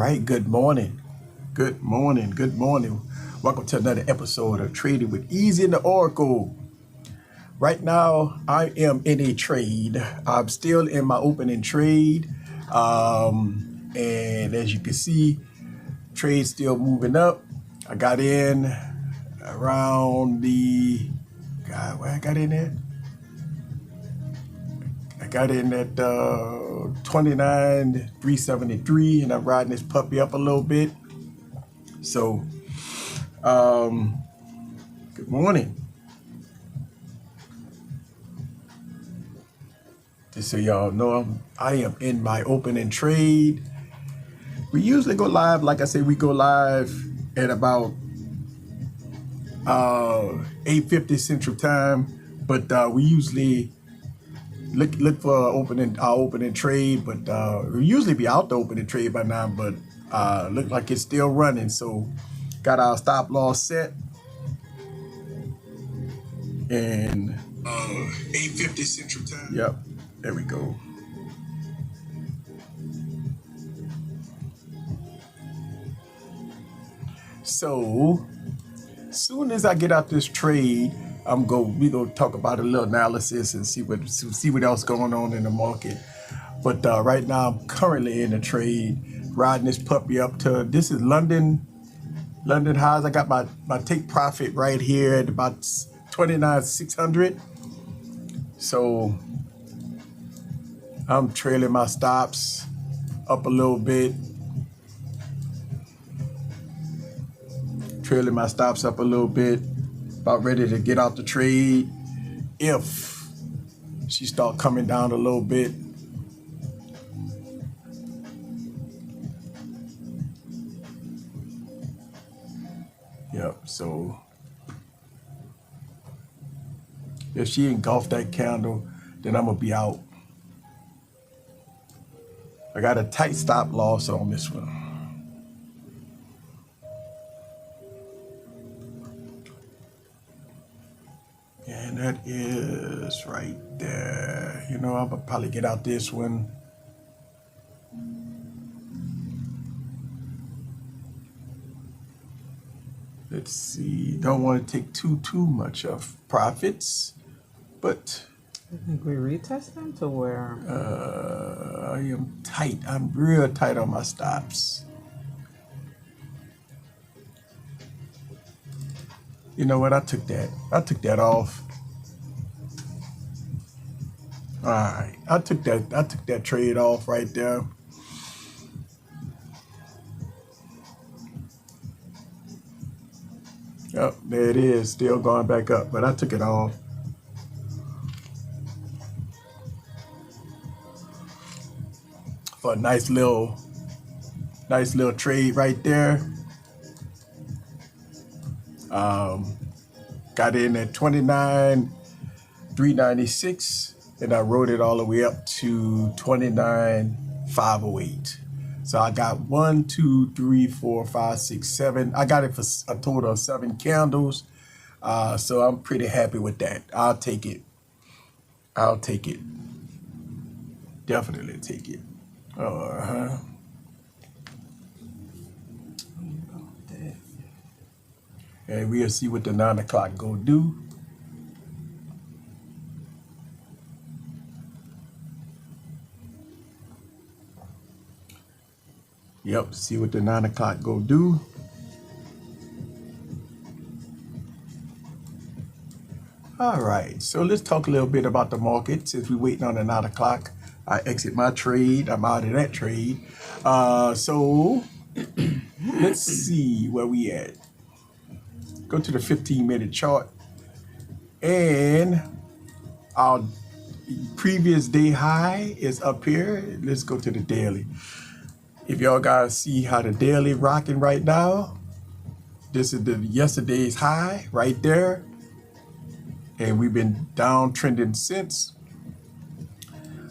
right, good morning. Good morning. Good morning. Welcome to another episode of Trading with Easy in the Oracle. Right now, I am in a trade. I'm still in my opening trade. And as you can see, trade still moving up. I got in around where I got in at? I got in at 29,373, and I'm riding this puppy up a little bit. So, good morning. Just so y'all know, I am in my opening trade. We usually go live, like I said, we go live at about 8:50 Central Time, but we usually look for our opening trade, but we usually be out the opening trade by now, but look like it's still running. So got our stop loss set, and 8:50 Central Time. Yep, there we go. So soon as I get out this trade, we gonna talk about a little analysis and see what else going on in the market. But right now I'm currently in a trade, riding this puppy up to, this is London highs. I got my take profit right here at about 29,600. So I'm trailing my stops up a little bit. About ready to get out the trade if she start coming down a little bit. Yep, so if she engulfed that candle, then I'm gonna be out. I got a tight stop loss on this one. And that is right there. You know, I'm gonna probably get out this one. Let's see, don't want to take too much of profits, but I think we retest them to where? I am tight. I'm real tight on my stops. You know what? I took that off. All right, I took that trade off right there. Yep, there it is, still going back up, but I took it off. For a nice little trade right there. Got in at 29,396, and I rode it all the way up to 29,508. So I got 1, 2, 3, 4, 5, 6, 7. I got it for a total of 7 candles. So I'm pretty happy with that. I'll take it. Definitely take it. And we'll see what the 9 o'clock go do. Yep, see what the 9 o'clock go do. All right, so let's talk a little bit about the market since we're waiting on the 9 o'clock. I exit my trade. I'm out of that trade. So let's see where we at. Go to the 15-minute chart, and our previous day high is up here. Let's go to the daily. If y'all guys see how the daily rocking right now, this is the yesterday's high right there, and we've been downtrending since.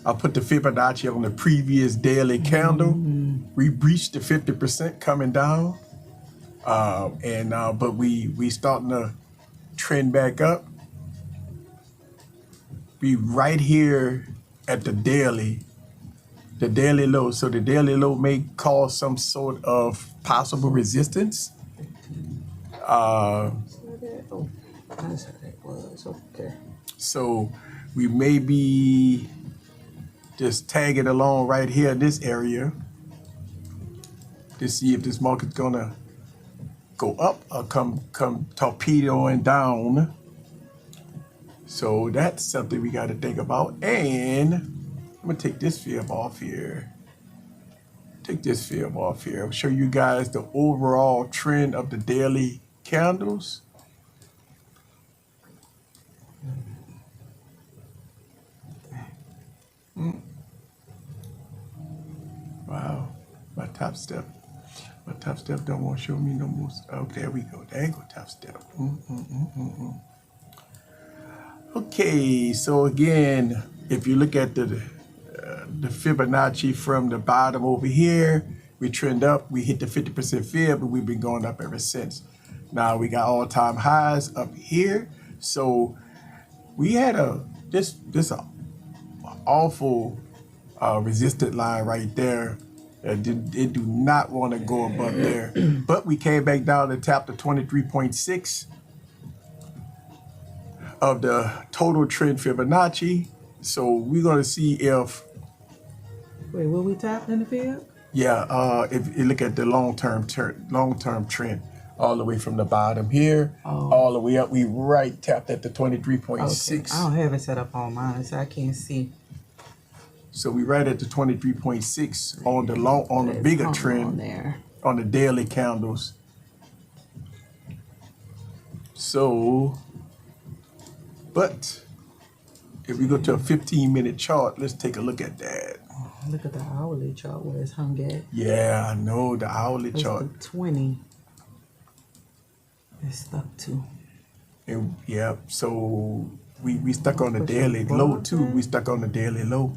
I put the Fibonacci on the previous daily candle. We breached the 50% coming down. But we starting to trend back up. We right here at the daily the daily low. So the daily low may cause some sort of possible resistance. Oh, that's how that was. Okay. So we may be just tagging along right here in this area to see if this market's gonna go up or come torpedoing down. So that's something we got to think about. And I'm gonna take this fib off here. Take this fib off here. I'll show you guys the overall trend of the daily candles. Wow, my top step. My top step don't want to show me no more. Oh, there we go. There go top step. Okay, so again, if you look at the Fibonacci from the bottom over here, we trend up, we hit the 50% fib, and we've been going up ever since. Now we got all-time highs up here. So we had this awful resistant line right there. It do not want to go above there. But we came back down and tapped the 23.6 of the total trend Fibonacci. So we're going to see if... Wait, will we tap in the field? Yeah, if you look at the long-term trend, all the way from the bottom here, all the way up, we right tapped at the 23.6. Okay. I don't have it set up on mine, so I can't see. So we right at the 23.6 on the bigger trend on there. On the daily candles. So, but if we go to a 15-minute chart, let's take a look at that. Look at the hourly chart where it's hung at. Yeah, I know the hourly That's chart. the 20. It's stuck to. And yeah, so we stuck on the daily low too. We stuck on the daily low.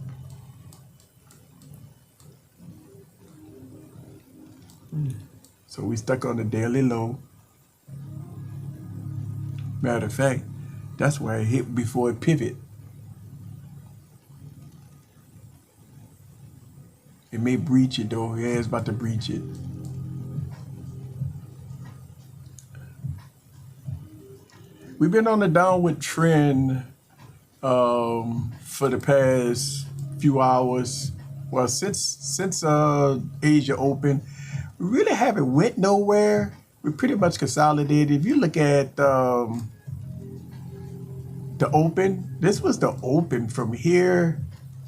So we stuck on the daily low. Matter of fact, that's where it hit before it pivot. It may breach it though. Yeah, it's about to breach it. We've been on a downward trend for the past few hours. Well, since Asia opened, we really haven't went nowhere. We pretty much consolidated. If you look at the open, this was the open from here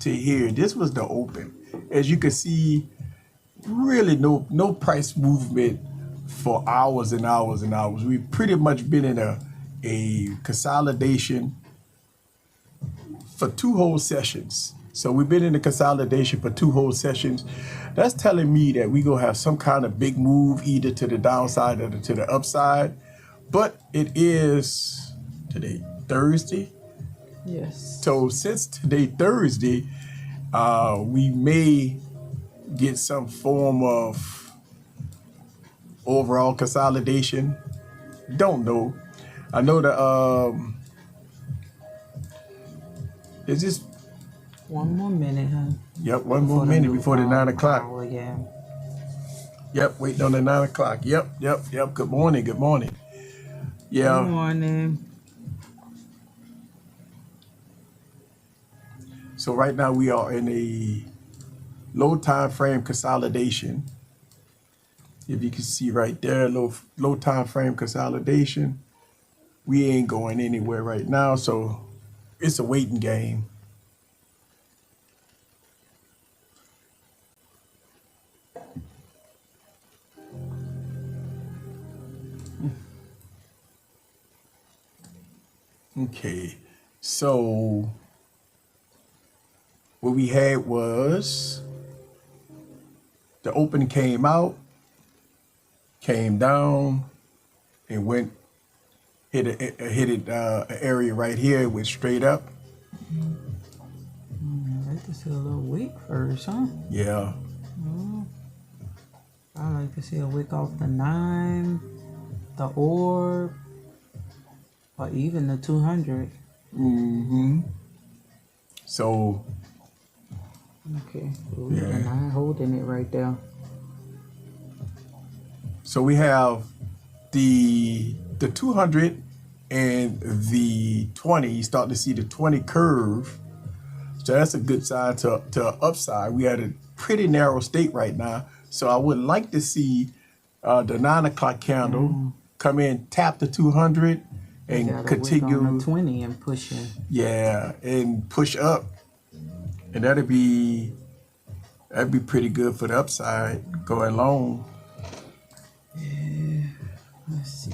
to here. This was the open. As you can see, really no price movement for hours and hours and hours. We've pretty much been in a consolidation for 2 whole sessions. So we've been in a consolidation for 2 whole sessions. That's telling me that we're going to have some kind of big move either to the downside or to the upside. But it is today, Thursday. Yes. So since today, Thursday, we may get some form of overall consolidation. Don't know. I know the is this... One more minute, huh? Yep, one more minute before the 9 o'clock. Yeah. Yep, waiting on the 9 o'clock. Yep. Good morning. Yeah. Good morning. So right now we are in a low time frame consolidation. If you can see right there, low time frame consolidation. We ain't going anywhere right now, so it's a waiting game. Okay, so what we had was the open came out, came down, and went hit an area right here. It went straight up. I like to see a little wick first, huh? Yeah. I like to see a wick off the 9, the orb, or even the 200. So Okay. Ooh, Yeah. and I'm holding it right there. So we have the 200 and the 20. You start to see the 20 curve. So that's a good sign to upside. We had a pretty narrow state right now. So I would like to see the 9 o'clock candle come in, tap the 200 I and got a wick on continue. the 20 and pushing. Yeah, and push up. And that'd be pretty good for the upside going long. Yeah. Let's see.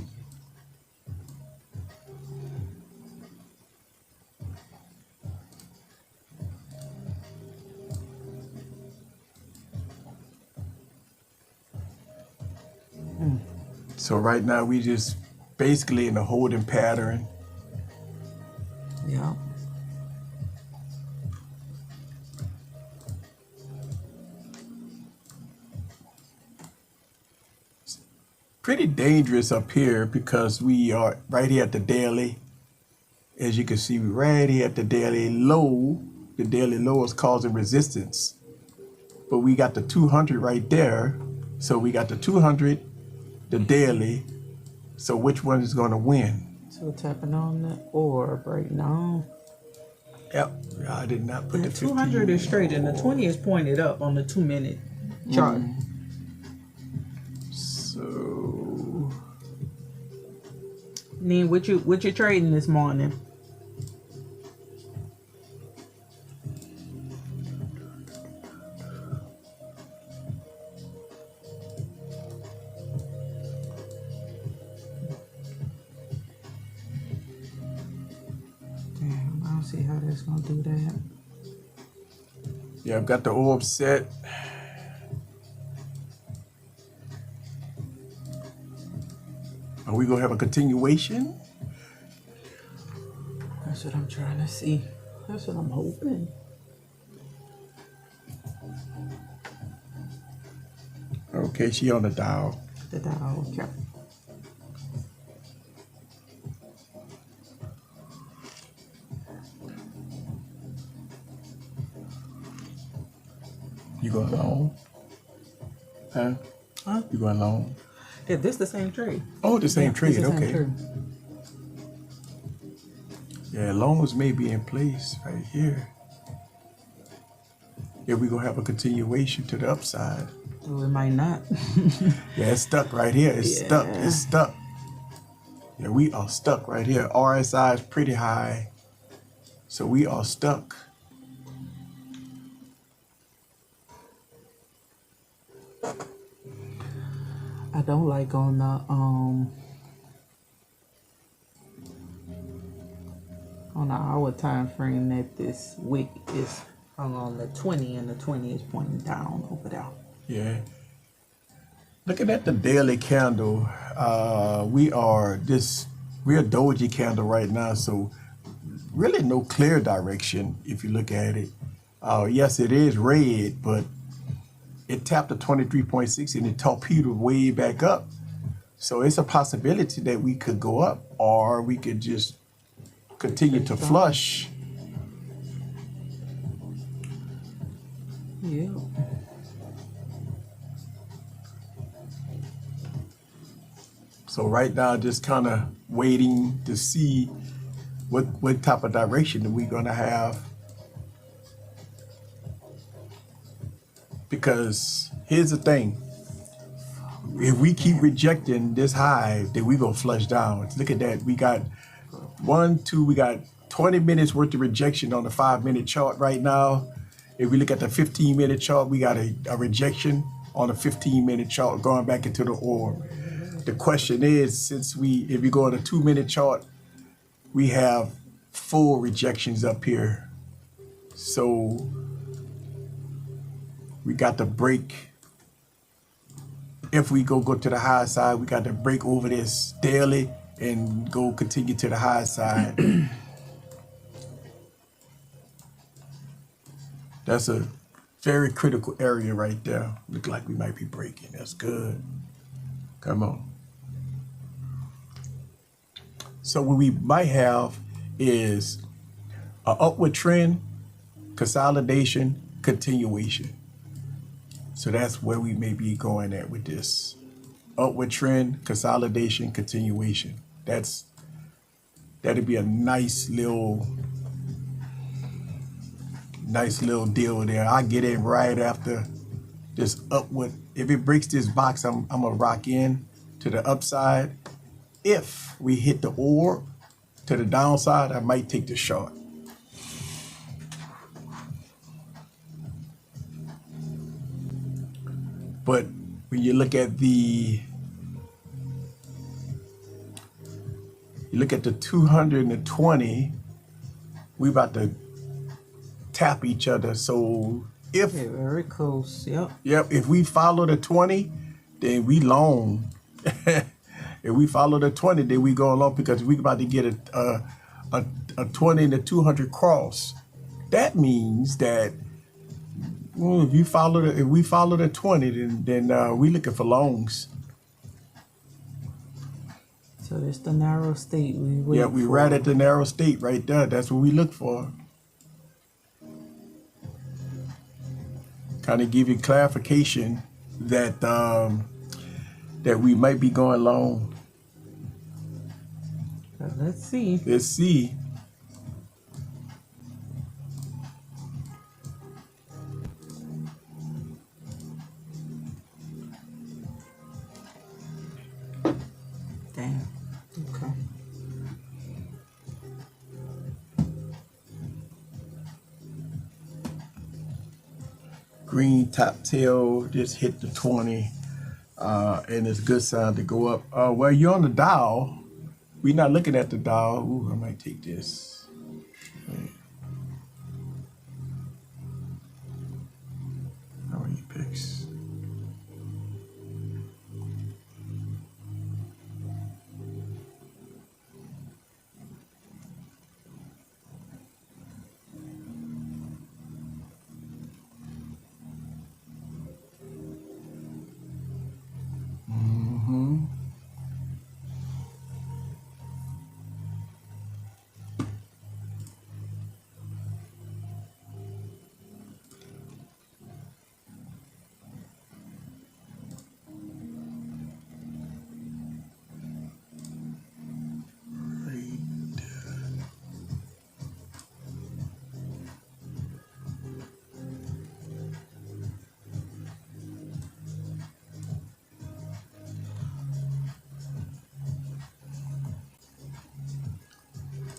So right now we just basically in a holding pattern. Yeah. Pretty dangerous up here because we are right here at the daily. As you can see, we're right here at the daily low. The daily low is causing resistance. But we got the 200 right there. So we got the 200, the daily. So which one is going to win? So tapping on the orb right now. Yep, I did not put The the 15. 200 is straight and the 20 is pointed up on the 2-minute chart. So Neen, what you trading this morning? Damn, I don't see how that's gonna do that. yeah, I've got the orb set. Are we gonna have a continuation? That's what I'm trying to see. That's what I'm hoping. Okay, she on the dial. The dial, okay. You going long? Huh? Huh? You going long? Yeah, this the same trade. Oh, the same Yeah, trade. this the same Okay. trade. Yeah, longs may be in place right here. Yeah, we gonna have a continuation to the upside. Oh, it might not. Yeah, it's stuck right here. It's stuck. Yeah. It's stuck. Yeah, we are stuck right here. RSI is pretty high. So we are stuck. I don't like on the hour time frame that this wick is hung on the 20 and the 20 is pointing down over there. Yeah. Looking at the daily candle, we are a doji candle right now, so really no clear direction if you look at it. Yes, it is red, but it tapped the 23.6 and it torpedoed way back up. So it's a possibility that we could go up or we could just continue to flush. Yeah. So right now, just kind of waiting to see what type of direction that we're gonna have. Because here's the thing. If we keep rejecting this high, then we gonna flush down. Look at that. We got we got 20 minutes worth of rejection on the 5-minute chart right now. If we look at the 15-minute chart, we got a rejection on the 15-minute chart going back into the orb. The question is, if you go on a 2-minute chart, we have full rejections up here. So we got to break. If we go to the high side, we got to break over this daily and go continue to the high side. That's a very critical area right there. Look like we might be breaking. That's good. Come on. So what we might have is an upward trend, consolidation, continuation. So that's where we may be going at with this. Upward trend, consolidation, continuation. That'd be a nice little deal there. I get in right after this upward. If it breaks this box, I'm gonna rock in to the upside. If we hit the orb to the downside, I might take the short. But when you look at the 220, we about to tap each other. So if Yeah, very close. Yep. if we follow the 20, then we long. If we follow the 20, then we go along because we about to get a 20 and a 200 cross. That means that if we follow the 20, then we looking for longs. So that's the narrow state we wait Yeah, we for. right at the narrow state right there. That's what we look for. Kind of give you clarification that that we might be going long. Let's see. Let's see. Damn. Okay. Green top tail just hit the 20, and it's a good sign to go up. Well, you're on the dial. We're not looking at the dial. Ooh, I might take this. How many picks?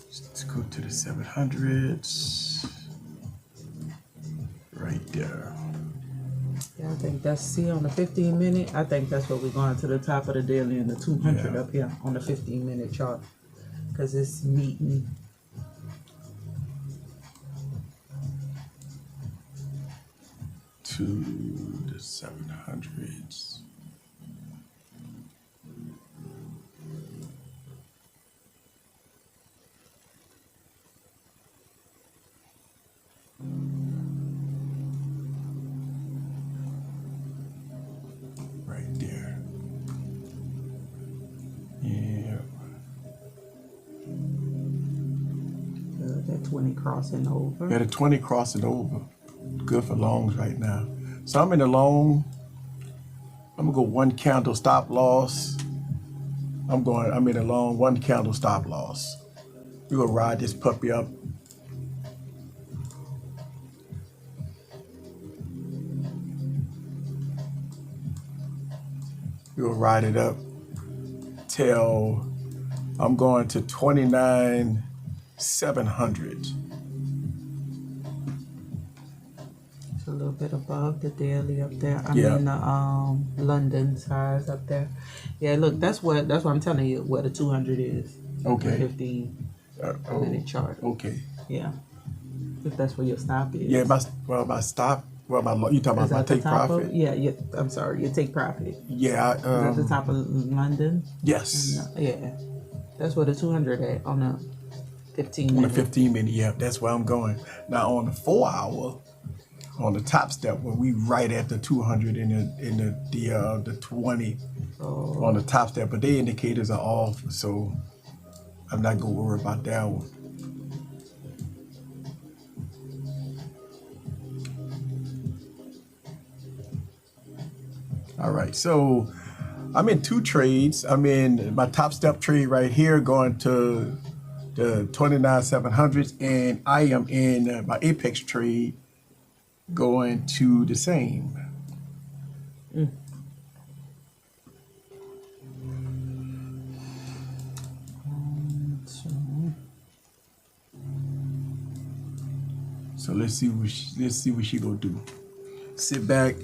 Let's go to the 700s. Right there. Yeah, I think that's, see, on the 15-minute, I think that's what we're going to the top of the daily and the 200 Yeah. up here on the 15-minute chart. Because it's meeting. To the 700s. Right there. Yeah. That 20 crossing over. Yeah, the 20 crossing over. Good for longs right now. So I'm in the long. I'm gonna go one candle stop loss. I'm in a long one candle stop loss. We're gonna ride this puppy up. We'll ride it up till I'm going to 29,700. It's a little bit above the daily up there. I Yeah. mean the London size up there. Yeah, look, that's what I'm telling you where the 200 is. Okay. The 15-minute chart. Okay. Yeah. If that's where your stop is. Yeah, my stop. Well, you talking Is about my that the take top profit? I'm sorry, your take profit. Yeah. Is that the top of London? Yes. Yeah. That's where the 200 at on the 15 On the minute. 15-minute, yeah, that's where I'm going. Now on the 4 hour, on the top step, where we right at the 200 in the 20 on the top step, but the indicators are off, so I'm not gonna worry about that one. All right, so I'm in two trades. I'm in my top step trade right here going to the 29,700s, and I am in my apex trade going to the same. So let's see what she gonna do. Sit back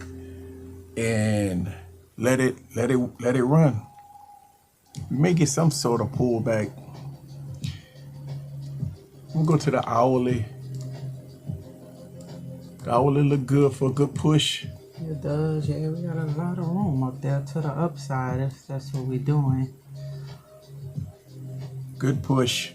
and let it run. We may get some sort of pullback. We'll go to the hourly. The hourly look good for a good push. It does, yeah. We got a lot of room up there to the upside if that's what we're doing. Good push.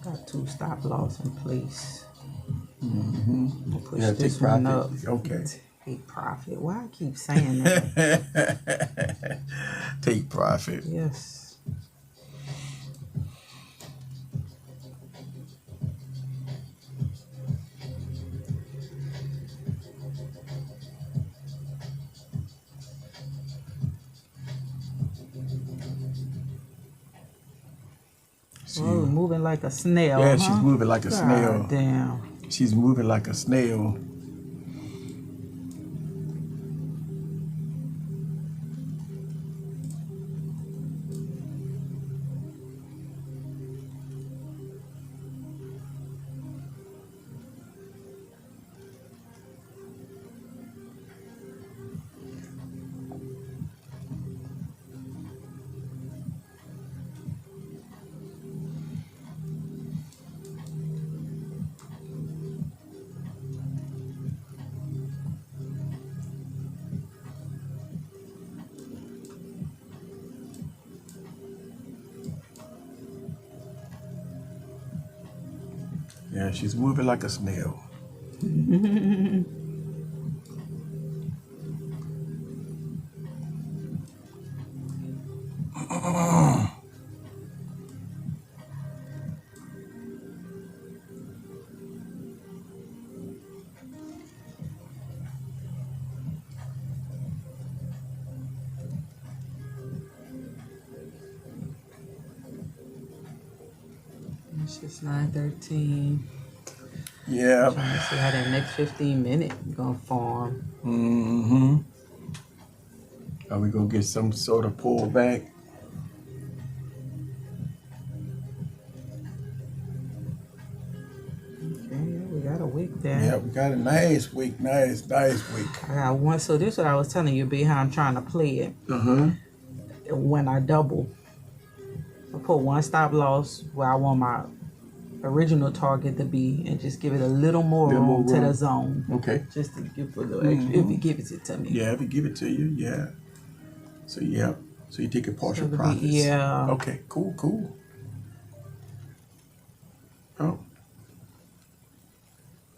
Got 2 stop loss in place. We'll push Yeah, this take one profit. up. Okay. Take profit. Why I keep saying that? Take profit. Yes. See, Oh, moving like a snail. yeah, huh? she's moving like a snail. God damn. She's moving like a snail. Yeah, she's moving like a snail. It's just 9:13. Yeah. Trying to see how that next 15 minutes gonna form. Are we gonna get some sort of pullback? Okay, yeah, we got a wick there. Yeah, we got a nice week. Nice week. I got one. So this is what I was telling you, B, how I'm trying to play it. When I double, I put one stop loss where I want my original target to be, and just give it a little more room to the zone. Okay. Just to give a little extra, if it gives it to me. Yeah, if it give it to you, yeah. So yeah. So you take a partial So profits. yeah. Okay, cool. Oh.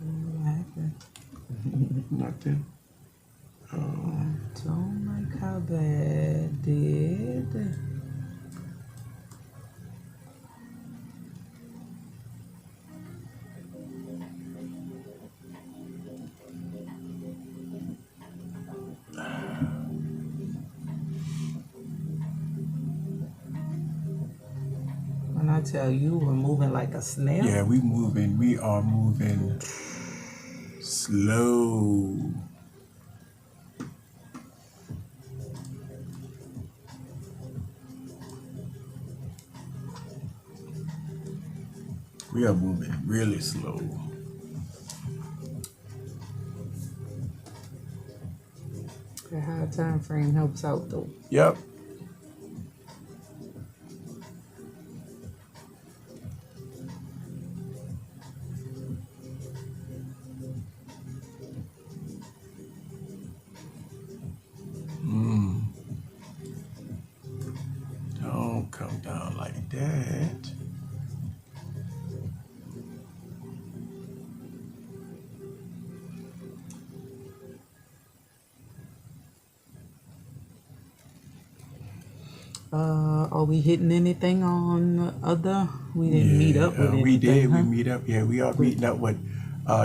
What happened? Nothing. I don't like how that did. When I tell you we're moving like a snail. Yeah, we are moving slow. We are moving really slow. The high time frame helps out though. Yep. Don't come down like that. Are we hitting anything on other? We didn't meet up with anything, we did. huh? We meet up. Yeah, we are meeting up with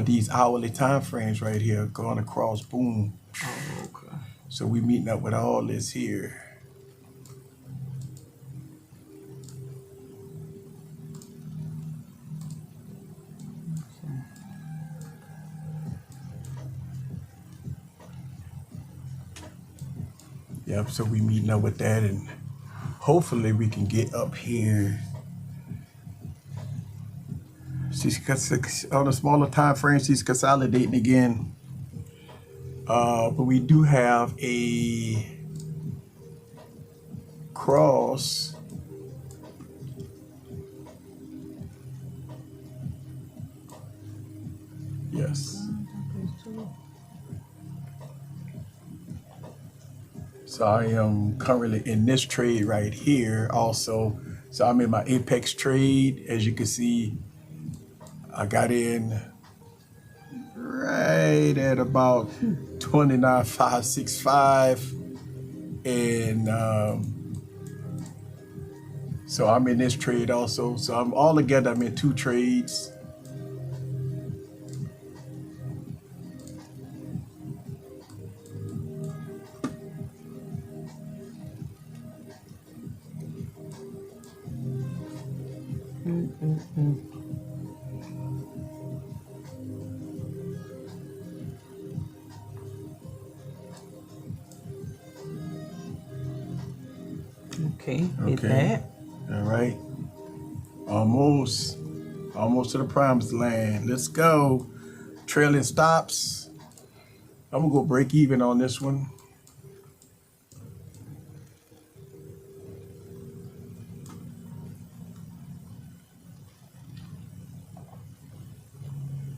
these hourly time frames right here going across. Boom. Oh, okay. So we meeting up with all this here. Yep, so we meeting up with that, and hopefully we can get up here. On the smaller time frame, she's consolidating again. But we do have a cross. Yes. So I am currently in this trade right here also. So I'm in my Apex trade. As you can see, I got in right at about 29,565. And so I'm in this trade also. So I'm all together, I'm in 2 trades. Okay, hit Okay. that. All right. Almost to the promised land. Let's go. Trailing stops. I'm gonna go break even on this one.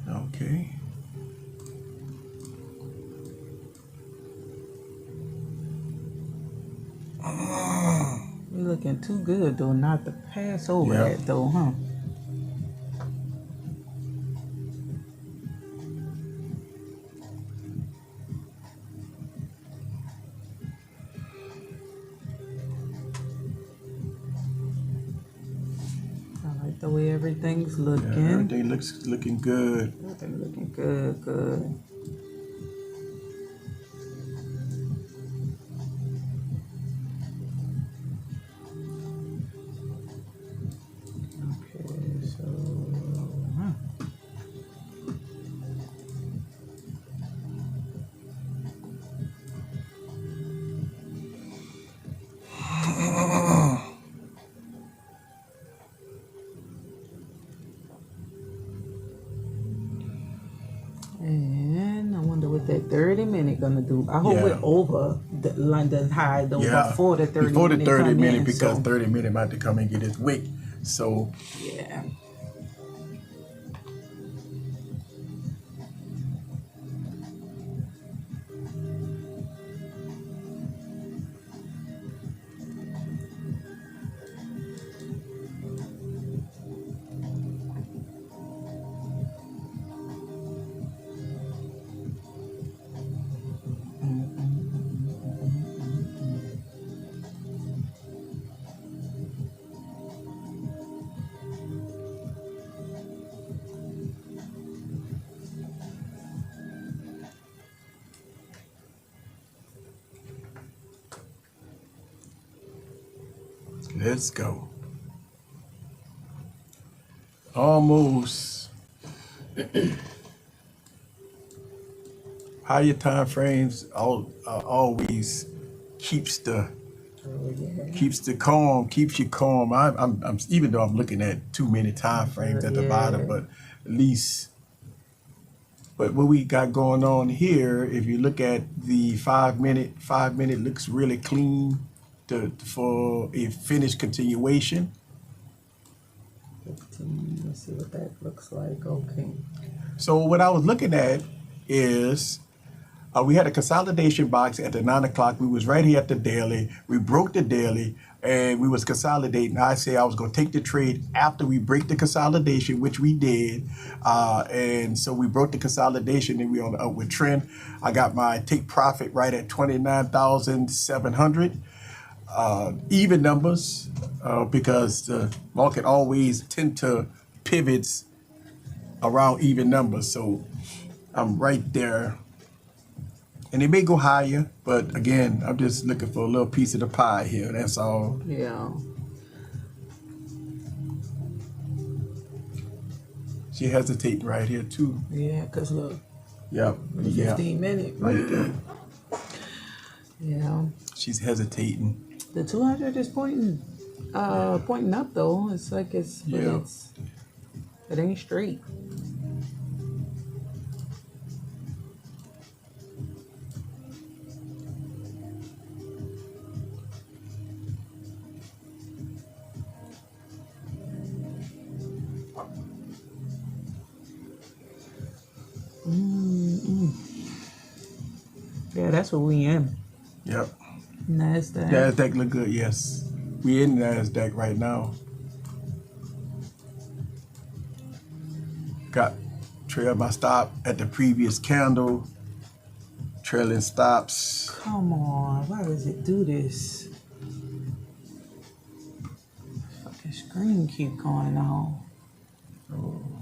Okay. You're looking too good though, not to pass over Yep. that though, huh? I like the way everything's Yeah, looking. everything looking good. Everything looking good, good. Okay, so and I wonder what that 30-minute gonna do. I hope Yeah. we're over the London high though Yeah. before the 30 Before the minute 30 come minute in, because so, 30 minute about to come and get his wick. So yeah. let's go. Almost. Higher time frames always keeps the calm, keeps you calm. I'm even though I'm looking at too many time frames at the bottom, but at least. But what we got going on here, if you look at the 5 minute looks really clean for a finished continuation. 15, let's see what that looks like. Okay. So what I was looking at is we had a consolidation box at the 9 o'clock. We was right here at the daily. We broke the daily and we was consolidating. I say I was going to take the trade after we break the consolidation, which we did. And so we broke the consolidation and we on the upward trend. I got my take profit right at 29,700. even numbers because the market always tend to pivots around even numbers. So I'm right there. And it may go higher, but again, I'm just looking for a little piece of the pie here. That's all. Yeah. She hesitating right here too. Yeah, because look, Yep. the Yeah. 15-minute right there. Yeah. She's hesitating. The 200 is pointing up though. It's like it's, but Yeah. it ain't straight. Yeah, that's what we in. Yep. NASDAQ. NASDAQ look good, yes. We in NASDAQ right now. Got trail my stop at the previous candle. Trailing stops. Come on, why does it do this? Fucking screen keep going on.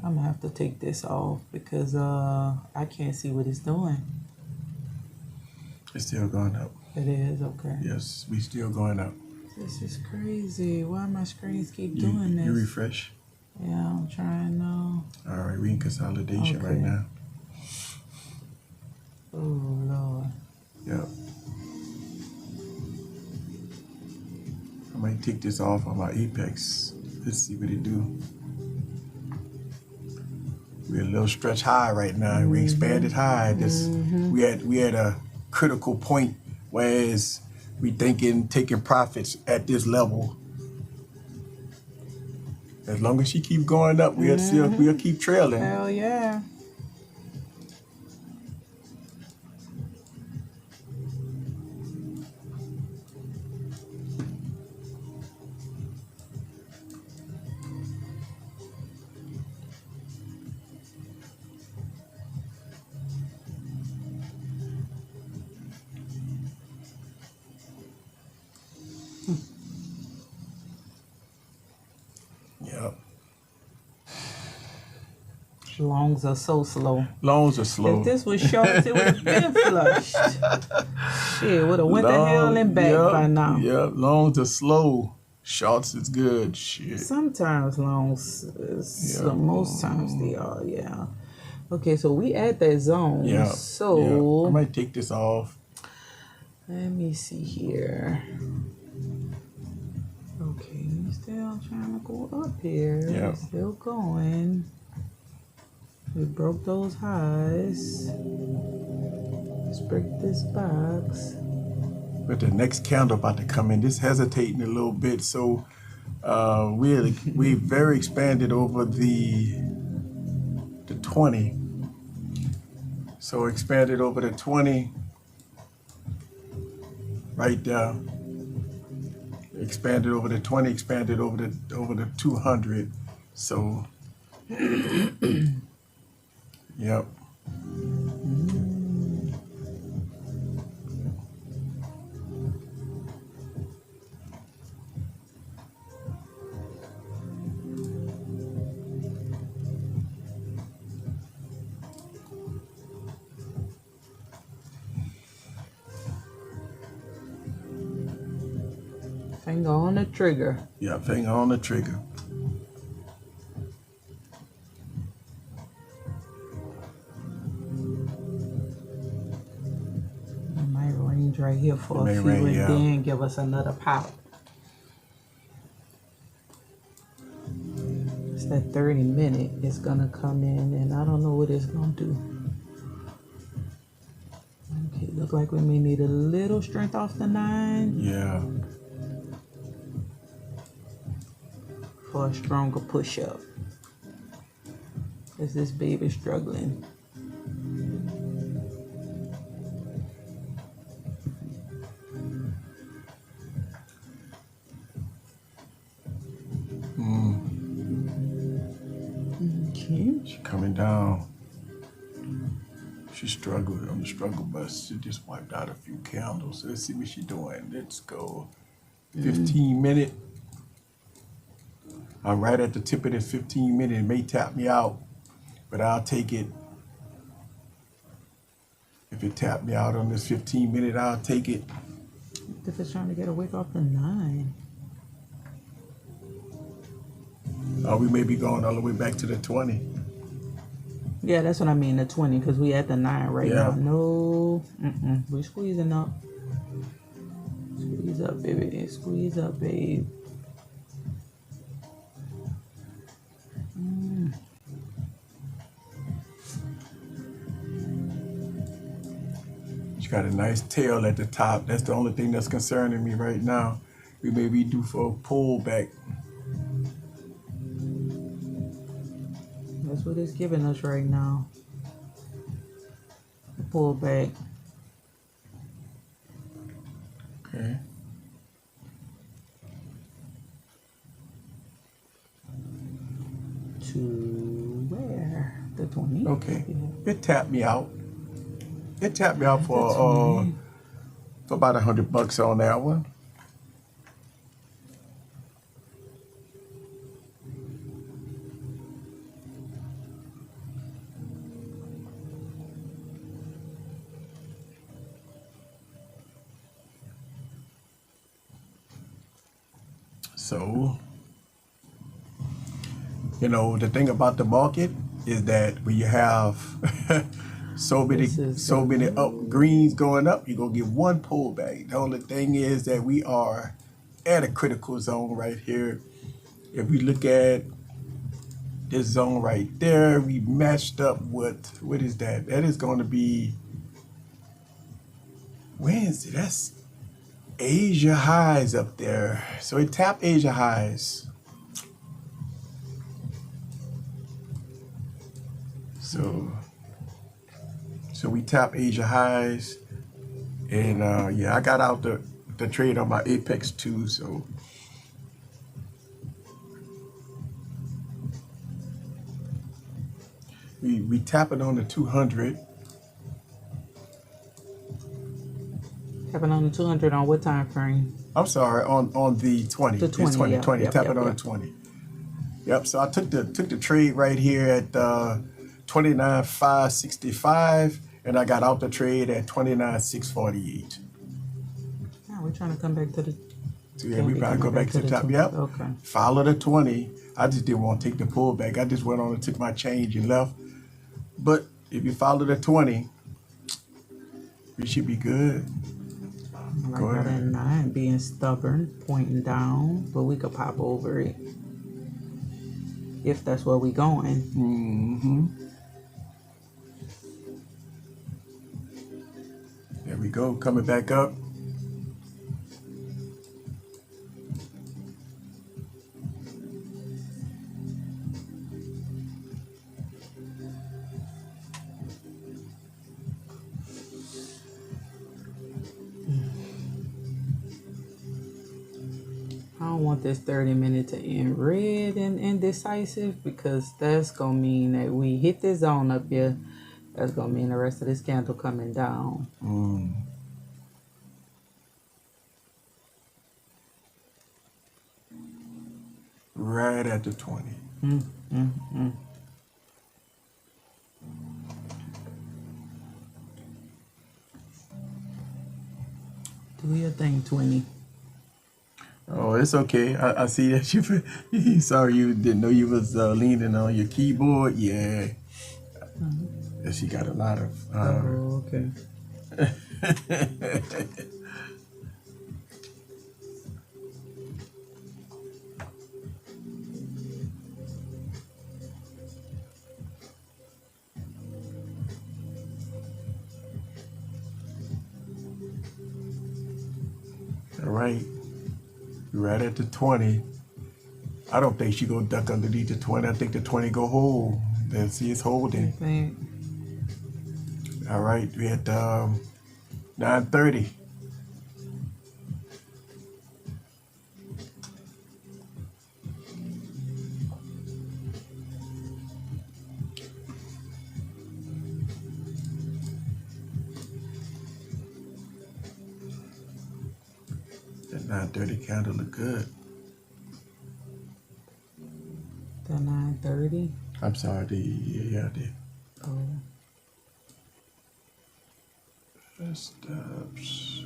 I'm gonna have to take this off because I can't see what it's doing. It's still going up. It is, okay. Yes, we still going up. This is crazy. Why my screens keep doing this? You refresh. Yeah, I'm trying now. All right, we in consolidation right Okay. now. Oh Lord. Yep. I might take this off on my Apex. Let's see what it do. We're a little stretch high right now. We expanded high. We had a critical point, whereas we thinking taking profits at this level. As long as she keep going up, we'll keep trailing. Hell yeah. Yep. Longs are so slow. Loans are slow. If this was shorts, it would have been flushed. Shit, would have went to hell and back by now. Yep, loans are slow. Shorts is good. Shit. Sometimes longs, Yeah. most times they are, yeah. Okay, so we at that zone. Yeah. So I might take this off. let me see here. Okay, still trying to go up here. Yeah. Still going. We broke those highs. Let's break this box. But the next candle about to come in. This hesitating a little bit, so we very expanded over the 20. So expanded over the 20 right there. Expanded over the 20, expanded over the 200. So yep. Finger on the trigger. Yeah, finger on the trigger. It might range right here for It a may few range, and yeah. then give us another pop. It's that 30-minute. It's gonna come in and I don't know what it's gonna do. Okay, look like we may need a little strength off the 9 Yeah. for a stronger push up. Is this baby struggling? Okay. She coming down. She struggled on the struggle bus. She just wiped out a few candles. Let's see what she doing. Let's go. 15 minute. I'm right at the tip of this 15 minute. It may tap me out, but I'll take it. If it tapped me out on this 15 minute, I'll take it. If it's trying to get a wick off the 9. We may be going all the way back to the 20. Yeah, that's what I mean, the 20, because we at the 9 right Yeah. now. No, we're squeezing up. Squeeze up, baby. Squeeze up, babe. She got a nice tail at the top. That's the only thing that's concerning me right now. We may be due for a pullback. That's what it's giving us right now. Pull back. Okay. To where? The 20? Okay. Yeah. It tapped me out. It tapped me out for about $100 on that one. So, you know, the thing about the market is that when you have so many up greens going up, you're gonna get one pullback. The only thing is that we are at a critical zone right here. If we look at this zone right there, we matched up with, what is that? That is going to be Wednesday. That's Asia highs up there. So it tapped Asia highs. So we tap Asia highs, and yeah, I got out the trade on my Apex too. So we tap it on the 200. Tapping on the 200 on what time frame? I'm sorry, on the 20. The 20, It's 20, yeah. 20. Yep, Tap yep, it on yep. the 20. Yep. So I took the trade right here at 29,565, and I got out the trade at 29,648. Yeah, we're trying to come back to the. So yeah, we probably go back to the top. 20. Yep. Okay. Follow the 20. I just didn't want to take the pullback. I just went on and took my change and left. But if you follow the 20, we should be good. Like Go that ahead. 9 being stubborn, pointing down, but we could pop over it if that's where we going. Mm-hmm. There we go. Coming back up. I don't want this 30-minute to end red and indecisive, because that's gonna mean that we hit this zone up here. That's gonna mean the rest of this candle coming down. Right at the 20. Do your thing, 20. Oh, it's okay. I see that you. Sorry, you didn't know you was leaning on your keyboard. Yeah. Yeah, she got a lot of. Oh, okay. All right. Right at the 20. I don't think she gonna duck underneath the 20. I think the 20 go hold. Then see it's holding. Think. All right, we at 9:30. That 930 candle look good. The 930. I'm sorry, the steps.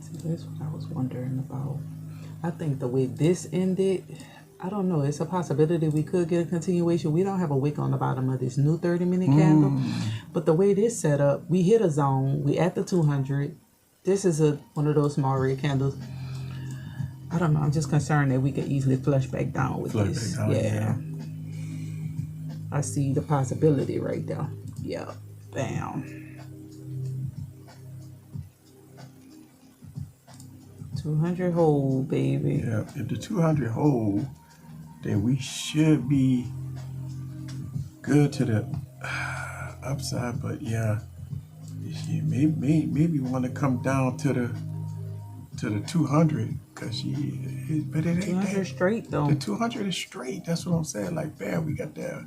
See, that's what I was wondering about. I think the way this ended, I don't know. It's a possibility we could get a continuation. We don't have a wick on the bottom of this new 30-minute candle. But the way this set up, we hit a zone. We at the 200. This is one of those small red candles. I don't know. I'm just concerned that we could easily flush back down with this. Yeah. I see the possibility right there. Yeah. Bam. 200 hold, baby. Yeah. If the 200 hold, then we should be good to the upside. But yeah, maybe want to come down to the 200 because but it ain't 200 that. straight though. The 200 is straight. That's what I'm saying. Like, bam, we got that.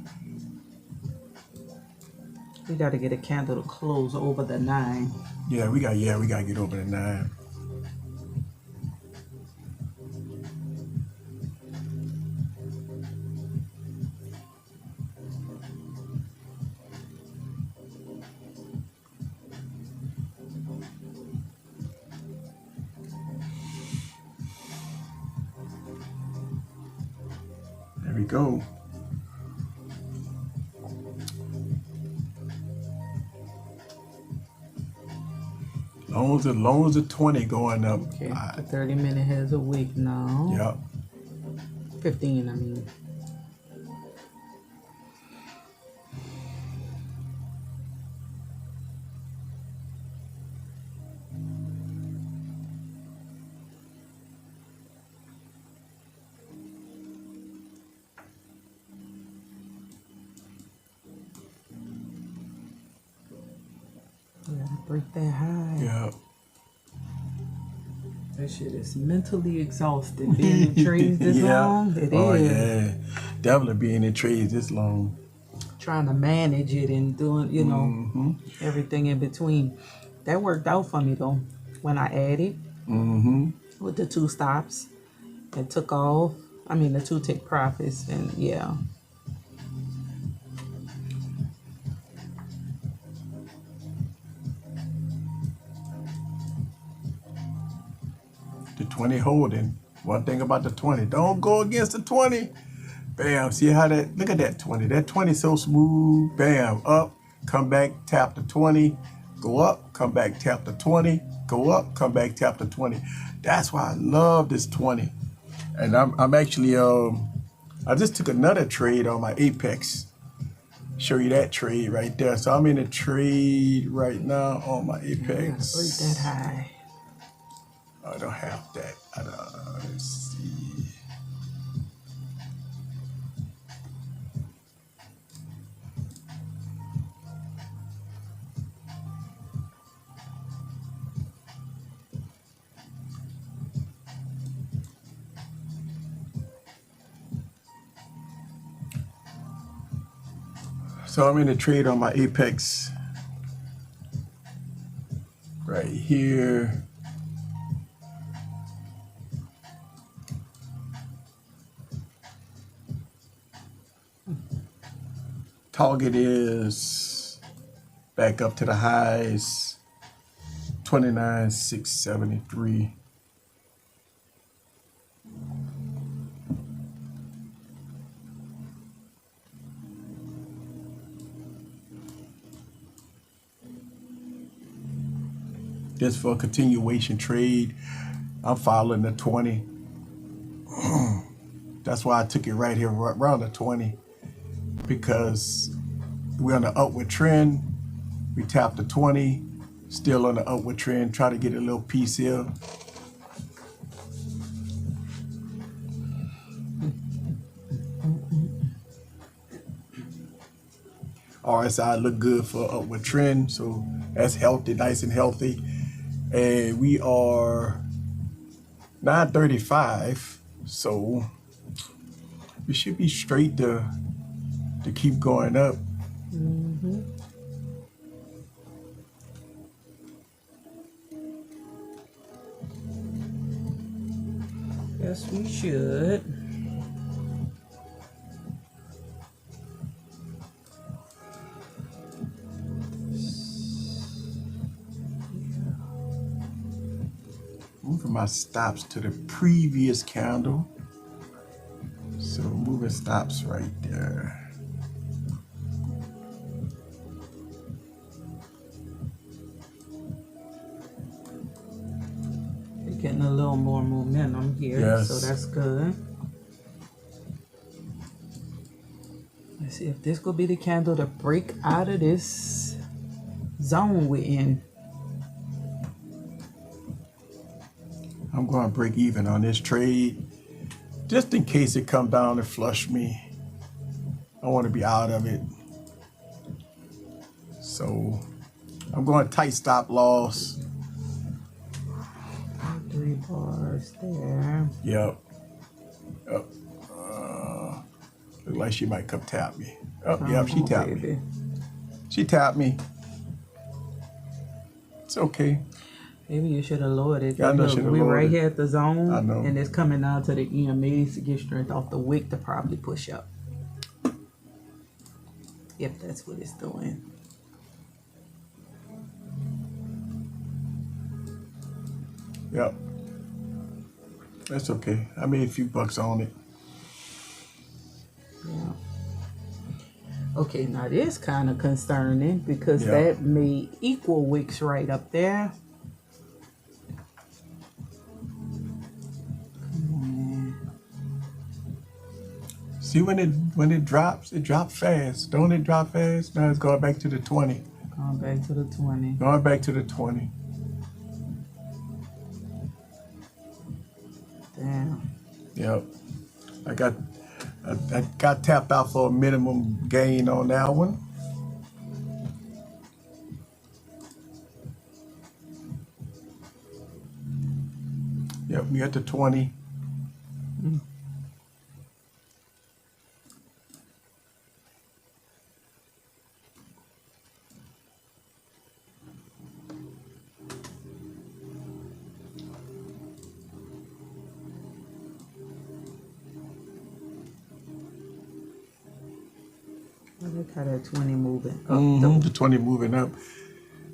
We got to get a candle to close over the 9. Yeah, we got to get over the 9. There we go. Long as the 20 going up. Okay, the 30-minute has a wick now. Yep. 15, I mean. Break that high. Yeah. That shit is mentally exhausted being in trades this long. It is. Yeah. Definitely being in trades this long. Trying to manage it and doing, everything in between. That worked out for me though. When I added with the 2 stops and took off. I mean the 2 tick profits and yeah. The 20 holding. One thing about the 20, don't go against the 20. Bam, see how look at that 20. That 20 is so smooth. Bam, up, come back, tap the 20, go up, come back, tap the 20, go up, come back, tap the 20. That's why I love this 20. And I'm actually, I just took another trade on my Apex. Show you that trade right there. So I'm in a trade right now on my Apex. Break that high. I don't have that. Let's see. So I'm in a trade on my Apex right here. Target is back up to the highs, 29,673. Just for a continuation trade, I'm following the 20. That's why I took it right here, around the 20. Because we're on the upward trend, we tapped the 20, still on the upward trend, try to get a little piece here. RSI look good for upward trend, so that's healthy, nice and healthy. And we are 935, so we should be straight to keep going up. Yes, we should. Moving my stops to the previous candle. So moving stops right there. We're getting a little more momentum here, Yes. so that's good. Let's see if this could be the candle to break out of this zone we're in. I'm going to break even on this trade just in case it come down and flush me. I want to be out of it. So I'm going tight stop loss. 3 bars there. Yep. Look like she might come tap me. Oh, yep, she tapped me. She tapped me. It's okay. Maybe you should have lowered it. Yeah, I know, Look, should have we're lowered right it. here at the zone, I know. and it's coming down to the EMAs to get strength off the wick to probably push up. If that's what it's doing. Yep. That's okay. I made a few bucks on it. Yeah. Okay, now this kind of concerning because Yeah. that made equal wicks right up there. See when it drops fast. Don't it drop fast? Now it's going back to the 20. Going back to the 20. Going back to the 20. Damn. Yep. I got tapped out for a minimum gain on that one. Yep, we at the 20. Look how that 20 moving up. The 20 moving up.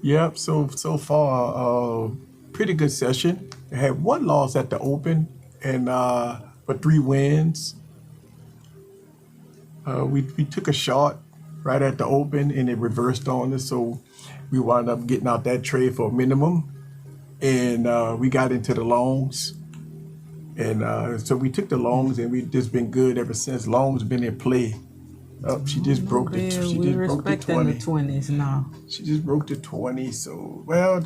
Yep, so far, pretty good session. I had one loss at the open and but 3 wins. We took a short right at the open and it reversed on us, so we wound up getting out that trade for a minimum, and we got into the longs, and so we took the longs and we've just been good ever since. Longs been in play. She just broke the. She just broke the 20. The 20s now. She just broke the 20. So well,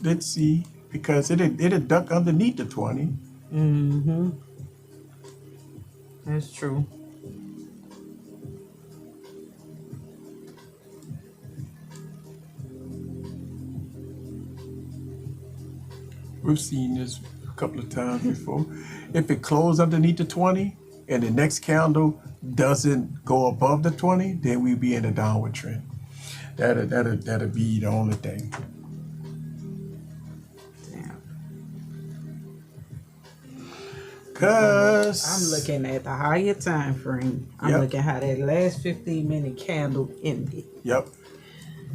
let's see, because it duck underneath the 20. Mm-hmm. That's true. We've seen this a couple of times before. If it closed underneath the 20 and the next candle doesn't go above the 20, then we'd be in a downward trend. That'll be the only thing. Damn. Cause I'm looking at the higher time frame. I'm Yep. looking how that last 15-minute candle ended. Yep.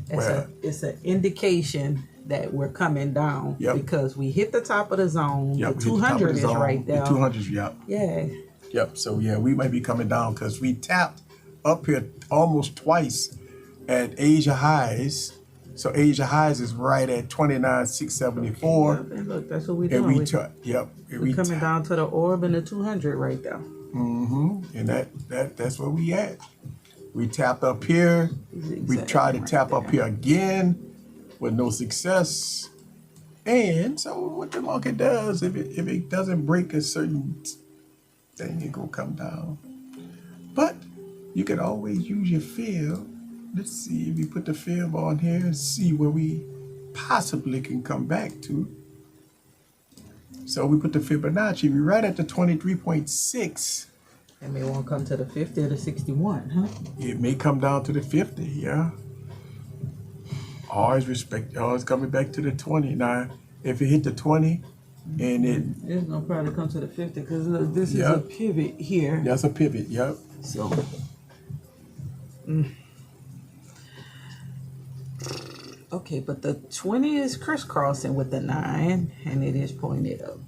It's an indication that we're coming down Yep. because we hit the top of the zone. Yep, The we hit the top of 200 the is zone. right there. The 200's, yep. Yeah. Yep. So yeah, we might be coming down because we tapped up here almost twice at Asia highs. So Asia highs is right at 29,674. Yep, and look, that's what we're And doing. we We're coming down to the orb and the 200 right there. And that's where we at. We tapped up here. We tried to right tap up there. here again with no success. And so what the market does, if it doesn't break a certain thing, it gonna come down. But you can always use your fib. Let's see if we put the fib on here and see where we possibly can come back to. So we put the Fibonacci, we're right at the 23.6. And may want to come to the 50 or the 61, huh? It may come down to the 50, yeah. Always coming back to the 20. Now, if it hit the 20, and It's gonna probably come to the 50 because look, this is a Yep. pivot here. that's a pivot. Yep. So, okay, but the 20 is crisscrossing with the 9, and it is pointed up.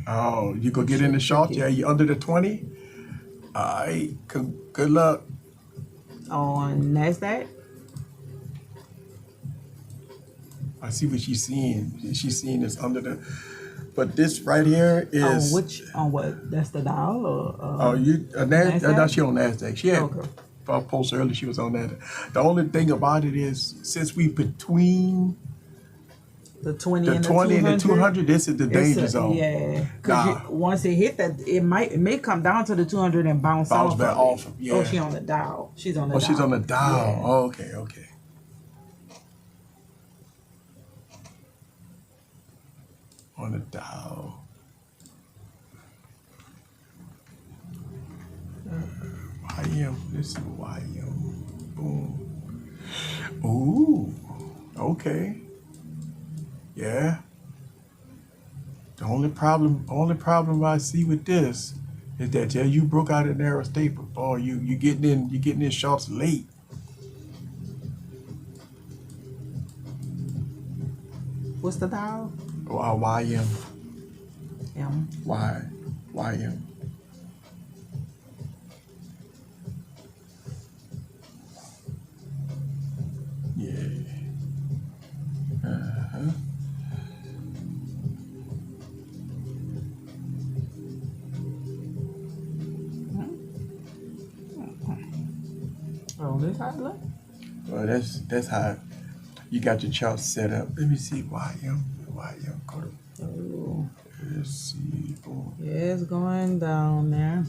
Oh, you go get in the short? Yeah, you under the 20? All right, good luck. On NASDAQ, I see what she's seeing. She's seeing this under the, but this right here is. on what? That's the Dow or? Oh, you NASDAQ? no, she on NASDAQ. She had Okay. I posted earlier. She was on that. The only thing about it is since we between The 20 the and 20 the and the 200, this is the danger zone. Yeah, because once it hit that, it may come down to the 200 and bounce off. Back off. Yeah. Oh, she on the Dow. She's on the Dow. She's on the Dow. Yeah. Oh, okay. On the Dow. YM. This is YM. Boom. Ooh. Okay. Yeah. The only problem I see with this is that you broke out a narrow staple. Boy, you getting in shorts late. What's the Dow? YM. M. YM. Yeah. Uh-huh. Oh, this how it look? Well, that's how you got your chart set up. Let me see. YM. Go to. Oh, Let's see. Boom. yeah, it's going down there.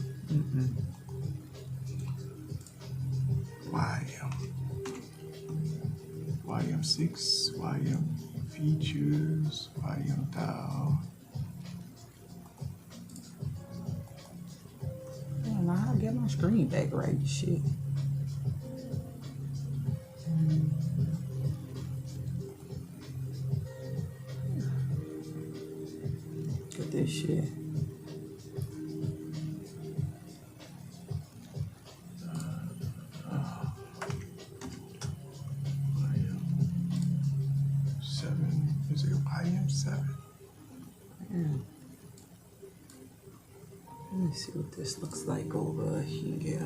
YM6, YM features, YM Dow. Damn, I'll get my screen back right. Shit. Look at this shit. YM7, is it YM7? Let me see what this looks like over here.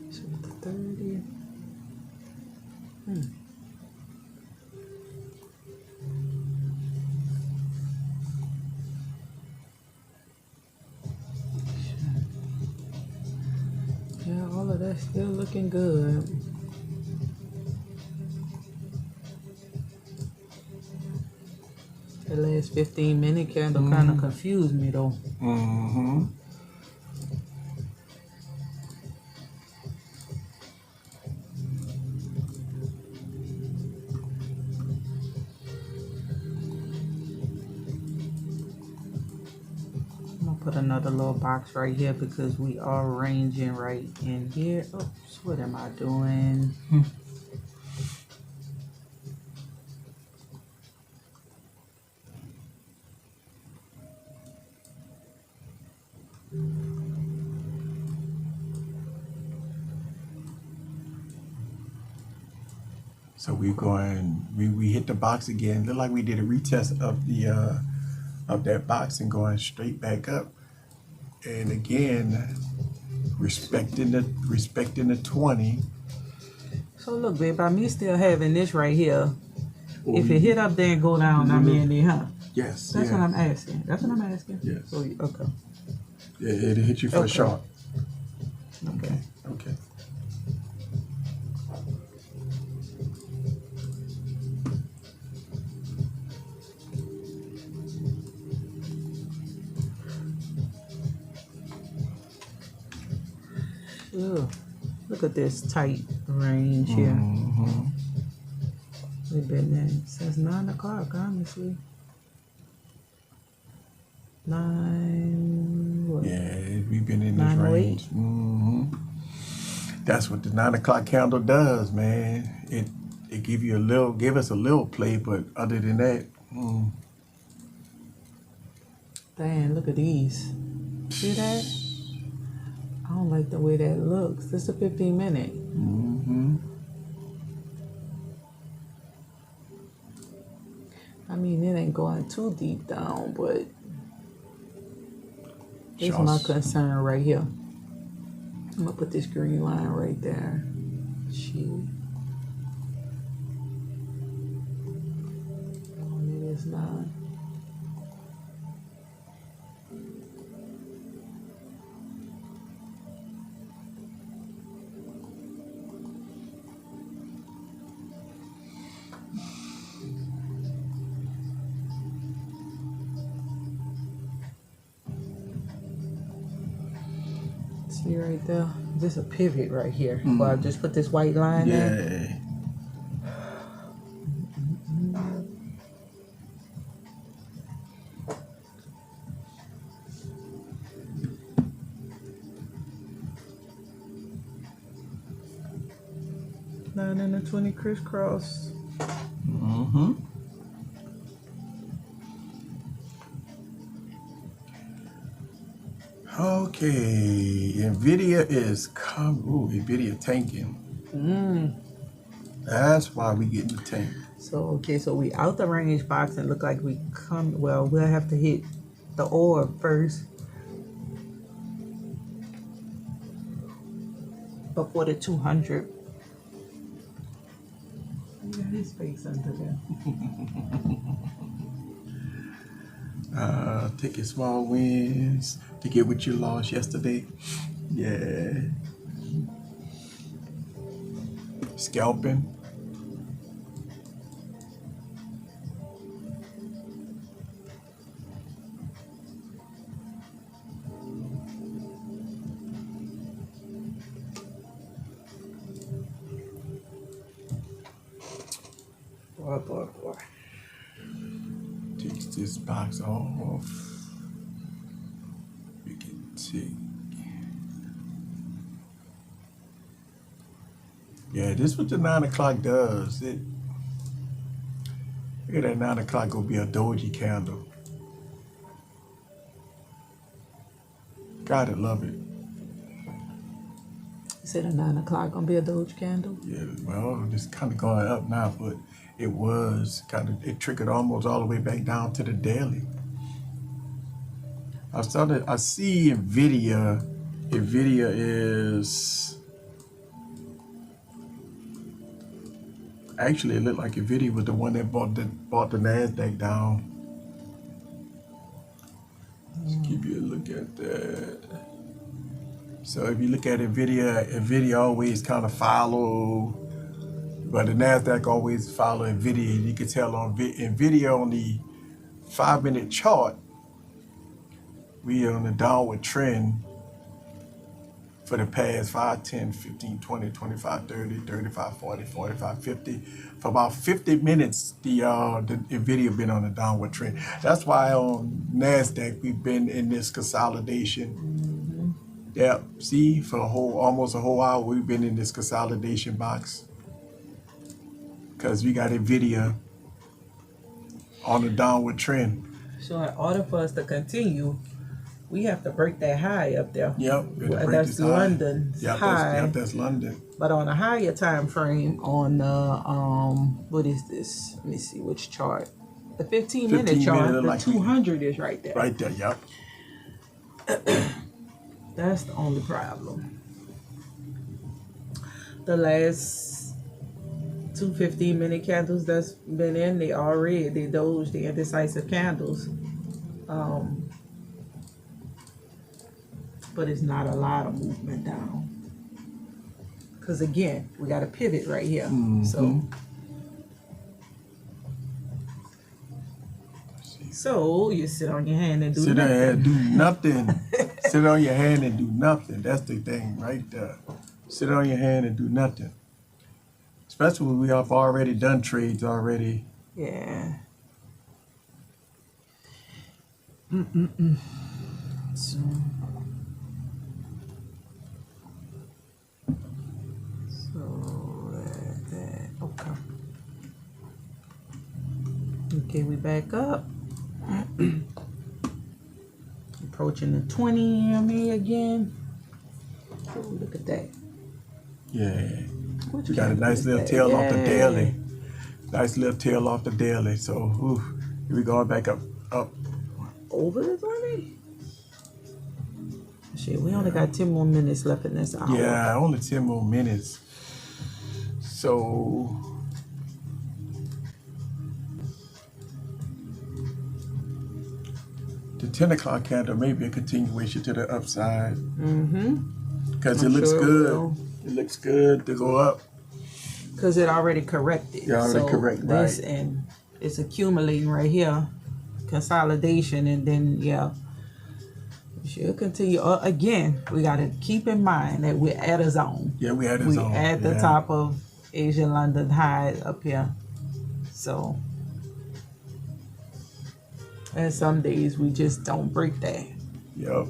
So the 30. Yeah, all of that's still looking good. The last 15-minute candle kind of confused me though. Mm-hmm. I'm gonna put another little box right here because we are ranging right in here. Oops, what am I doing? So we hit the box again. Look like we did a retest of the of that box and going straight back up. And again, respecting the 20. So look, babe, by me still having this right here, Oh, if it hit up there and go down, I'm in there, huh? Yes. That's what I'm asking. That's what I'm asking. Yes. So, okay. Yeah, it'll hit you for a shot. Okay. Okay. Ugh. Look at this tight range here. Mm-hmm. We've been there since 9 o'clock, honestly. 9. What? Yeah, we've been in this 9:08? range. Mm-hmm. That's what the 9 o'clock candle does, man. It give us a little play, but other than that, Dang, look at these. See that? I don't like the way that looks. This is a 15-minute. I mean, it ain't going too deep down, but it's my concern right here. I'm gonna put this green line right there. Shit. Oh, it is not. See right there? Just a pivot right here. Well, I just put this white line there. Yeah. Nine and a 20 crisscross. Okay, Nvidia is Nvidia tanking. That's why we getting the tank. So okay, so we out the range box and look like we come. Well, we'll have to hit the orb first before the 200. Look at his face under there. Take your small wins to get what you lost yesterday. Yeah. Scalping. Boy. Takes this box off. We can take. Yeah, this is what the 9 o'clock does. Look at that 9 o'clock gonna be a doji candle. Gotta love it. You said at 9 o'clock gonna be a Doge candle? Yeah, well, it's kind of going up now, but it triggered almost all the way back down to the daily. I see Nvidia is, actually it looked like Nvidia was the one that bought the NASDAQ down. Let's give you a look at that. So if you look at Nvidia always kind of follow, but the NASDAQ always follow Nvidia. You can tell on Nvidia on the 5-minute chart, we are on a downward trend for the past 5, 10, 15, 20, 25, 30, 35, 40, 45, 50. For about 50 minutes, the Nvidia been on a downward trend. That's why on NASDAQ, we've been in this consolidation. Yep, see, for almost a whole hour, we've been in this consolidation box. Because we got Nvidia on a downward trend. So in order for us to continue, we have to break that high up there. Yep, that's London's high. That's London. But on a higher time frame, on what is this? Let me see which chart. The 15-minute chart. The 200 is right there. Right there. Yep. That's the only problem. The last 2 15-minute candles that's been in, they all red. They Doge, the indecisive candles. But it's not a lot of movement down. Because again, we got a pivot right here. So you sit on your hand and do nothing. Sit there and do nothing. Sit on your hand and do nothing. That's the thing right there. Sit on your hand and do nothing. Especially when we have already done trades already. Yeah. So that okay. Okay, we back up. Approaching the 20 EMA again. Oh, look at that. Yeah. Which We got a candle nice is little that? tail off the Yay. daily. Nice little tail off the daily. So, here we going back up. Over the 20? Shit, we only got 10 more minutes left in this hour. Yeah, only 10 more minutes. So, the 10 o'clock candle may be a continuation to the upside. Because it looks good. It looks good to go up. Because it already corrected. Yeah, already correct, this right. and it's accumulating right here. Consolidation, and then, yeah. She'll continue. Again, we got to keep in mind that we're at a zone. Yeah, we at a zone. We're at the top of Asia London high up here. So, and some days we just don't break that. Yep.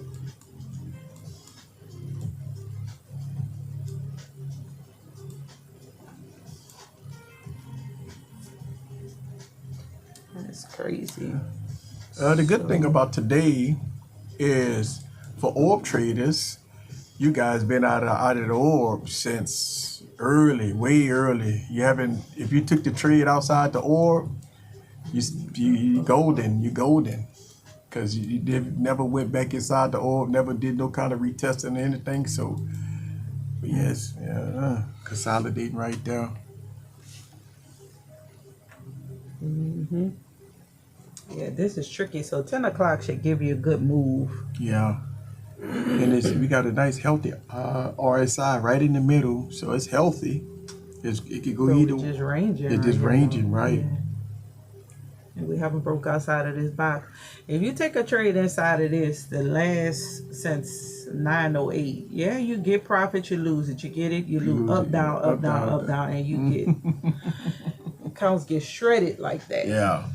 That's crazy. The good thing about today is for orb traders, you guys been out of the orb since early, way early. You haven't. If you took the trade outside the orb, you golden, because you never went back inside the orb, never did no kind of retesting or anything. So, but yes, consolidating right there. Yeah, this is tricky. So 10 o'clock should give you a good move. Yeah. And we got a nice healthy RSI right in the middle, so it's healthy. It could go So either. it's just ranging. It's just ranging, right? Yeah. And we haven't broke outside of this box. If you take a trade inside of this, the last since 908, yeah, you get profit, you lose it. You get it, you lose up, down, up, down, up, down, and you get accounts get shredded like that. Yeah.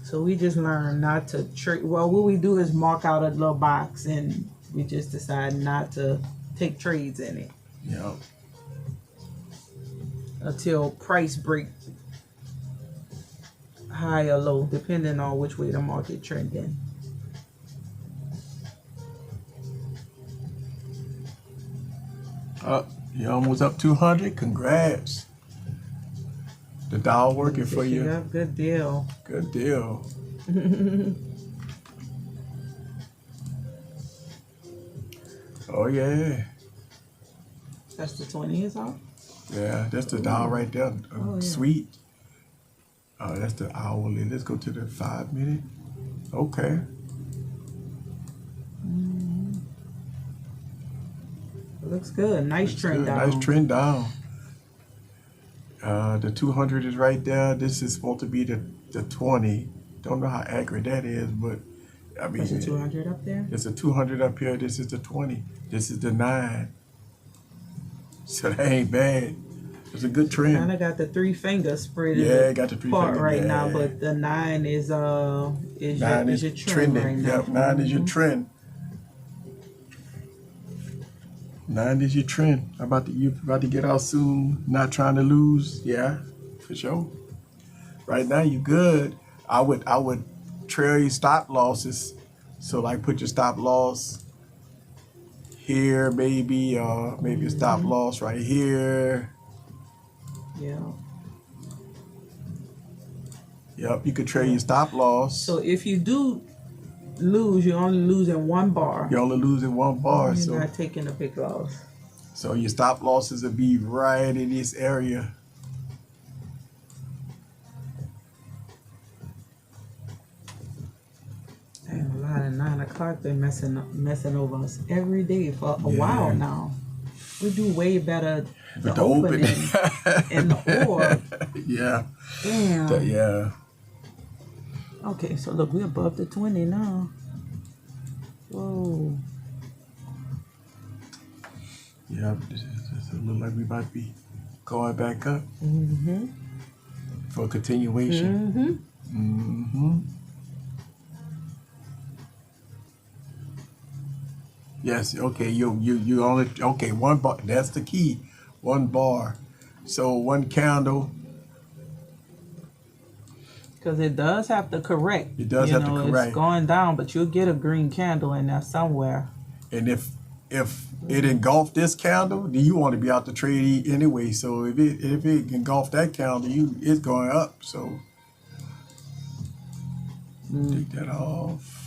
So we just learned not to trade. Well, what we do is mark out a little box, and we just decide not to take trades in it. Yeah. Until price break high or low, depending on which way the market trending. You're almost up 200. Congrats. The dollar working for you. Yeah, good deal. Good deal. Oh yeah. That's the 20 is off? Yeah, that's the dollar right there. Oh, yeah. Sweet. That's the hourly. Let's go to the 5 minute. Okay. It looks good. Nice trend down. Nice trend down. The 200 is right there. This is supposed to be the 20. Don't know how accurate that is, but I mean, There's a 200 up there? There's a 200 up here. This is the 20. This is the 9. So that ain't bad. It's a good trend. Kind of got the 3 fingers spread got the 3 apart fingers right now, but the 9 is your trend trending. right now. Yep, 9 is your trend. 9 is your trend. You about to get out soon. Not trying to lose. Yeah, for sure. Right now you good. I would trail your stop losses. So like put your stop loss here, maybe a stop loss right here. Yeah. Yep, you could trail your stop loss. So if you do lose, you're only losing 1 bar. You're only losing 1 bar. You're not taking a big loss. So your stop losses will be right in this area. Damn, a lot of 9 o'clock been messing over us every day for a while now. We do way better With the opening and the orb. Yeah. Damn. Yeah. Okay, so look, we're above the 20 now. Whoa. Yeah, it look like we about to be going back up for a continuation. Yes, okay, you only, okay, 1 bar, that's the key, 1 bar. So 1 candle, Because it does have to correct. It does have to correct. It's going down, but you'll get a green candle in there somewhere. And if it engulfed this candle, then you want to be out the trade anyway. So if it engulfed that candle, it's going up. So take that off.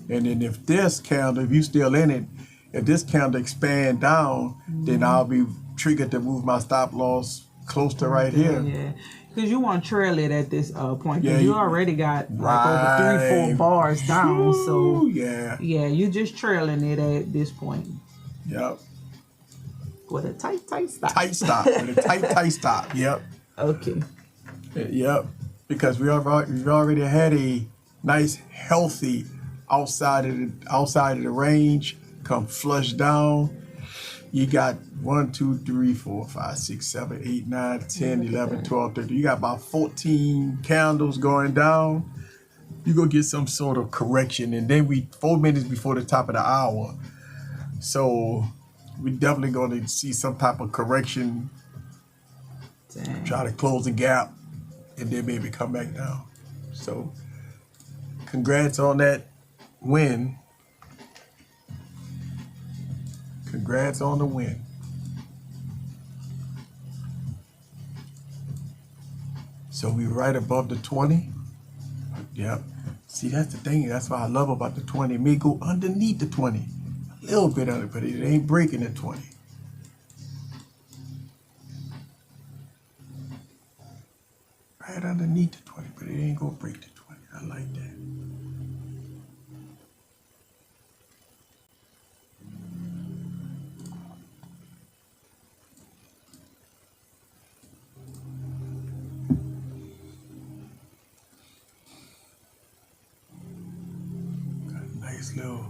And then if this candle, if you still in it, if this candle expand down, then I'll be triggered to move my stop loss close to right here. Yeah, because you want to trail it at this point. Yeah, you already got like over 3-4 bars down. So yeah, you just trailing it at this point. Yep. With a tight stop. Tight stop. With a tight stop. Yep. Okay. Yep. Because we already had a nice healthy outside of the range come flush down. You got 1, 2, 3, 4, 5, 6, 7, 8, 9, 10, 11, 12, 13. You got about 14 candles going down. You're going to get some sort of correction. And then 4 minutes before the top of the hour. So we definitely going to see some type of correction. Dang. Try to close the gap and then maybe come back down. So congrats on that win. Congrats on the win. So we right above the 20. Yep. See, that's the thing. That's what I love about the 20. It may go underneath the 20. A little bit under, but it ain't breaking the 20. Right underneath the 20, but it ain't gonna break the 20. I like that. Little,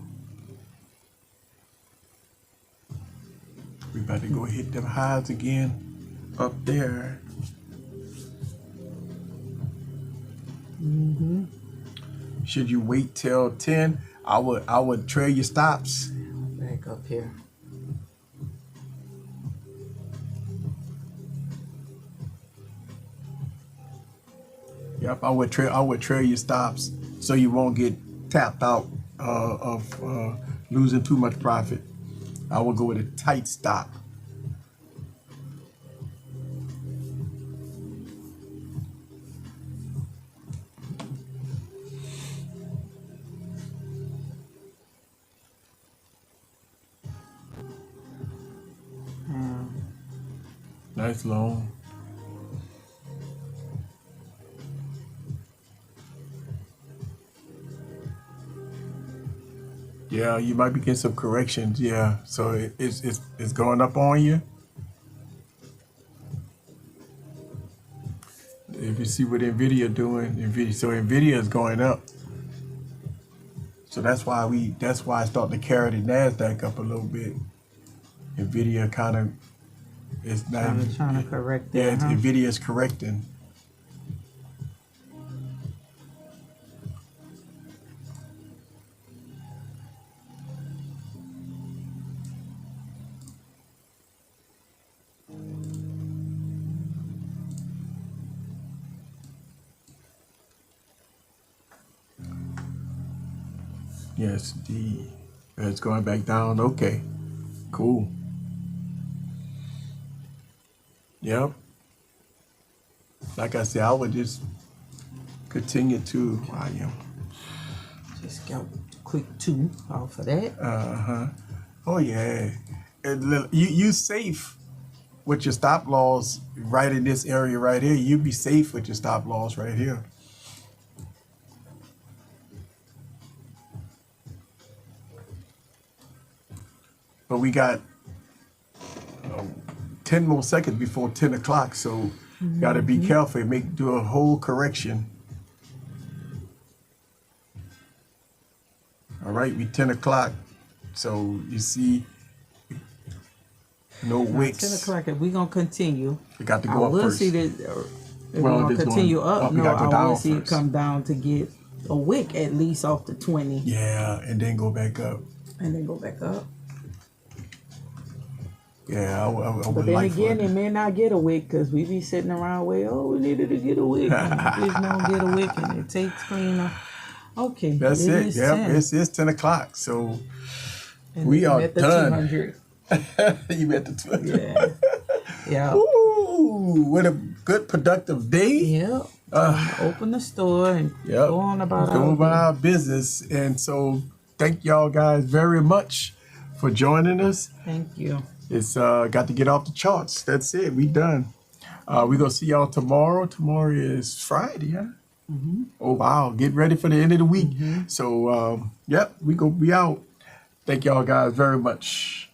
we about to go hit them highs again up there. Should you wait till 10? I would trail your stops. Back up here. Yep, I would trail your stops so you won't get tapped out of losing too much profit. I will go with a tight stop. Nice long. Yeah, you might be getting some corrections. Yeah, so it's going up on you. If you see what NVIDIA doing, NVIDIA is going up. So that's why I started to carry the NASDAQ up a little bit. NVIDIA kind of is not trying to correct that. Yeah, NVIDIA is correcting. Yes, it's going back down. Okay, cool. Yep. Like I said, I would just continue to. Just go quick 2 off of that. Oh yeah. You safe with your stop loss right in this area right here. You be safe with your stop loss right here. But we got 10 more seconds before 10 o'clock, so got to be careful. Do a whole correction. All right, we 10 o'clock, so you see no wicks. 10 o'clock, if we're going to continue. We got to go up will first. See that if we're going to continue up, no, I will see it come down to get a wick at least off the 20. Yeah, and then go back up. And then go back up. Yeah, I But would then like again, for they may not get a wick because we be sitting around where, oh, we needed to get a wick. And bitch don't get a wick and it takes cleaner. Okay, That's it it. is Yep, 10. it's 10 o'clock. So And we I'm are at the done. 200. You at the 12. Yeah. Yeah. Ooh, what a good productive day. Yep. Time to open the store and Yep. go on about Go our about day. our business. And so thank y'all guys very much for joining us. Thank you. It's got to get off the charts. That's it. We done. We're going to see y'all tomorrow. Tomorrow is Friday, huh? Oh, wow. Get ready for the end of the week. So, yep, we out. Thank y'all guys very much.